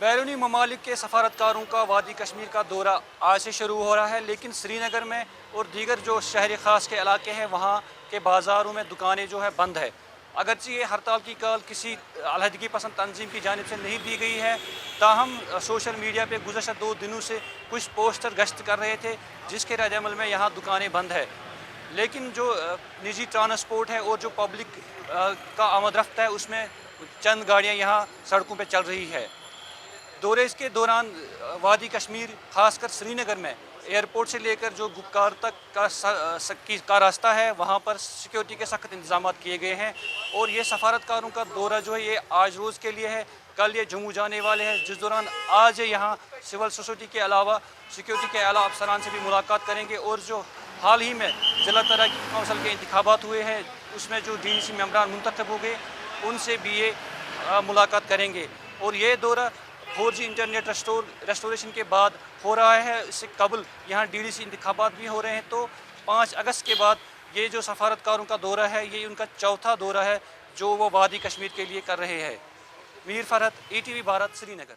बैरूनी ममालिक के सफारतकारों का वादी कश्मीर का दौरा आज से शुरू हो रहा है, लेकिन श्रीनगर में और दीगर जो शहर ख़ास के इलाके हैं वहाँ के बाज़ारों में दुकानें जो है बंद है। अगरचे ये हड़ताल की कॉल किसी अलहदगी पसंद तंजीम की जानिब से नहीं दी गई है, ताहम सोशल मीडिया पे गुज़श्ता 2 दिनों से कुछ पोस्टर गश्त कर रहे थे जिसके रद्द-ए-अमल में यहाँ दुकानें बंद है। लेकिन जो निजी ट्रांसपोर्ट है और जो पब्लिक का आमद रफ्त है उसमें चंद गाड़ियाँ यहाँ सड़कों पर चल रही है। दौरे के दौरान वादी कश्मीर खासकर श्रीनगर में एयरपोर्ट से लेकर जो गुपकार तक का रास्ता है वहाँ पर सिक्योरिटी के सख्त इंतजाम किए गए हैं। और ये सफारतकारों का दौरा जो है ये आज रोज़ के लिए है, कल ये जम्मू जाने वाले हैं, जिस दौरान आज यहाँ सिविल सोसाइटी के अलावा सिक्योरिटी के आला अफसरान से भी मुलाकात करेंगे। और जो हाल ही में ज़िला तरक्की कौंसिल के इंतखाबात हुए हैं उसमें जो DDC मेंबरान मुंतखब हो गए उनसे भी ये मुलाकात करेंगे। और ये दौरा 4G इंटरनेट रेस्टोरेशन के बाद हो रहा है। इससे कबल यहाँ DDC इंतखाबात भी हो रहे हैं, तो 5 अगस्त के बाद ये जो सफारतकारों का दौरा है ये उनका चौथा दौरा है जो वो वादी कश्मीर के लिए कर रहे हैं। मीर फरहत, ETV भारत, श्रीनगर।